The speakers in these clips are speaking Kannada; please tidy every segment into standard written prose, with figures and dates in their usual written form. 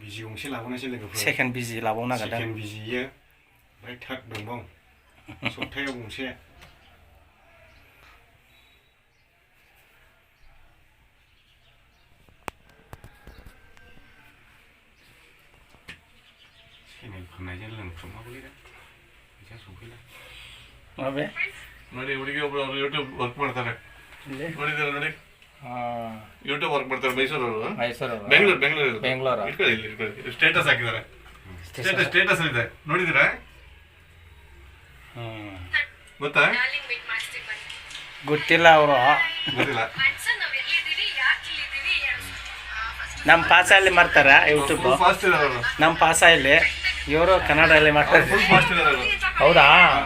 बिजि गंसे लाबावनोसै लोगोफोर सेकेन्ड बिजि लाबावनो नागिरदों सेकेन्ड बिजियो ओमफ्राय थार्ड दंबावो सप्तायाव गंसे सेनेल फाननायजों लोंख्रुमाबोलै दा फैसा सफैला माबे ನೋಡಿ ಹುಡುಗಿ ಒಬ್ರು ಅವರು ಯೂಟ್ಯೂಬ್ ವರ್ಕ್ ಮಾಡ್ತಾರೆ ನೋಡಿದಾರೆ ನೋಡಿ ಯೂಟ್ಯೂಬ್ ವರ್ಕ್ ಮಾಡ್ತಾರೆ ಮೈಸೂರು ಬೆಂಗಳೂರು ಇಟ್ಕೊಳ್ಳಿ ಸ್ಟೇಟಸ್ ಹಾಕಿದ್ದಾರೆ ಸ್ಟೇಟಸ್ ಇದೆ ನೋಡಿದಿರಾ ಗೊತ್ತಾ ಗೊತ್ತಿಲ್ಲ ಅವರು ಗೊತ್ತಿಲ್ಲ ನಮ್ಮ ಪಾಸಲ್ಲಿ ಮಾಡ್ತಾರ ಯೂಟ್ಯೂಬ್ ಫಾಸ್ಟ್ ಇದಾರೆ ಅವರು ನಮ್ಮ ಪಾಸಲ್ಲಿ ಇವರು ಕನ್ನಡದಲ್ಲಿ ಮಾಡ್ತಾರೆ ಫುಲ್ ಫಾಸ್ಟ್ ಇದಾರೆ ಅವರು ಹೌದಾ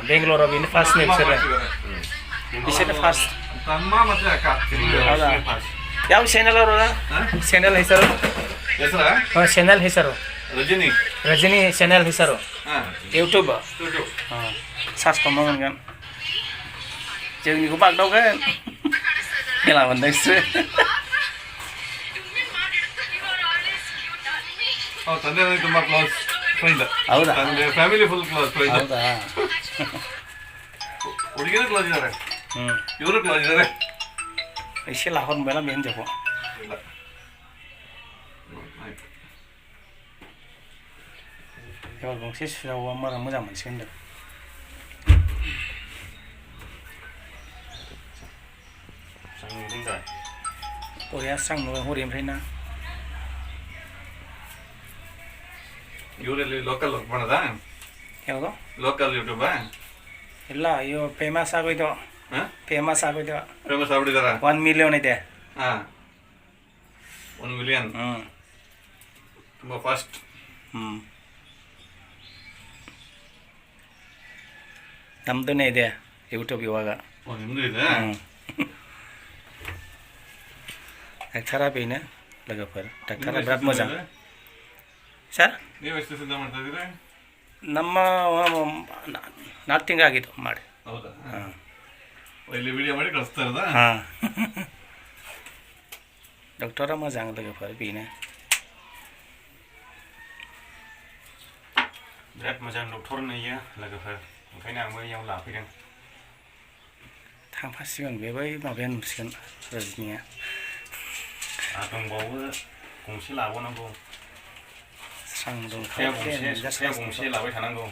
ಬೆಂಗಳೂರು ಇನ್ನು ಫಾಸ್ಟ್ ಫಾಸ್ಟ್ ತಮ್ಮ ಮತ್ತೆ ಅಕ್ಕ ಹೌದಾ ಯಾವ ಚಾನೆಲ್ ಅವರು ಚಾನೆಲ್ ಹೆಸರು ಹೆಸರಾ ಚಾನೆಲ್ ಹೆಸರು ರಜನಿ ಚಾನೆಲ್ ಹೆಸರು ಯೂಟ್ಯೂಬ್ ಯೂಟ್ಯೂಬ್ सार्च खालामनांगोन जोंनिखौ बागदावगोन मेला मोनदोंसो ತಂದೆ ನನಗೆ ತುಂಬಾ ಕ್ಲೋಸ್ ಫ್ರೆಂಡ್ ಹೌದಾ ತಂದೆ ಫ್ಯಾಮಿಲಿ ಫುಲ್ ಕ್ಲೋಸ್ ಫ್ರೆಂಡ್ ಹೌದಾ ಹುಡುಗಿನೂ ಕ್ಲೋಸ್ ಇದ್ದಾರೆ ಇವರು ಕ್ಲೋಸ್ ಇದ್ದಾರೆ एसे लाहरनोबायला बे हिन्जावखौ एबार गंसे सुजाबोबा मारा मोजां मोनसिगोन होनदों बरिया स्रां नुबाय हरैनिफ्राय ना ಇವರಲ್ಲಿ ಲೋಕಲ್ ವರ್ಕ್ ಮಾಡೋದಾ ಯಾವುದು ಲೋಕಲ್ ಯೂಟ್ಯೂಬಾ ಇಲ್ಲ ಅಯ್ಯೋ ಫೇಮಸ್ ಆಗೋಯ್ತು ಫೇಮಸ್ ಆಗೋಯ್ತು ಫೇಮಸ್ ಆಗ್ಬಿಟ್ಟಿದಾರ 1 ಮಿಲಿಯನ್ ಇದೆ ಹಾಂ 1 ಮಿಲಿಯನ್ ತುಂಬ ಫಾಸ್ಟ್ ನಮ್ದೇ ಇದೆ ಯೂಟ್ಯೂಬ್ ಇವಾಗ ನಿಮ್ಮದು ಇದೆ ಡಾಕ್ಟರಾ ಬೇನೆ ಲಗಫರ್ ಡಾಕ್ಟರಾ ಬಿರಾಟ್ ಮಜಾ ಸರ್ ನೀವು ಎಷ್ಟು ಸಿದ್ಧ ಮಾಡ್ತಾ ಇದ್ದೀರಾ ನಮ್ಮ 4 ತಿಂಗಳಾಗಿತ್ತು ಮಾಡಿ ಹೌದಾ ಇಲ್ಲಿ ವಿಡಿಯೋ ಮಾಡಿ ಕಳಿಸ್ತಾ ಇರೋದಾ ಹಾಂ ಡಾಕ್ಟರಾ ಮಜಾ ಲಗಫರ್ ಬೇನೆ बिराद मोजां डक्टर नुयो लोगोफोर ओंखायनो आंबो इयाव लाफैदों थांफासिगोन बे बै माबाया नुसिगोन रजनिया दंबावो गंसे लाबावनांगौ स्रां सप्तायाव गंसे लाबाय थानांगौ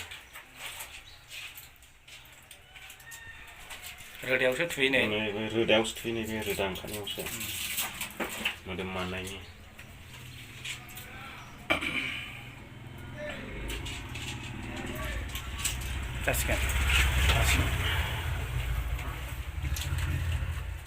रोदायावसो थुयो नै रोदायावसो थुयो नै बे रोदा ओंखारनायावसो मोदोम माननायनि जासिगोन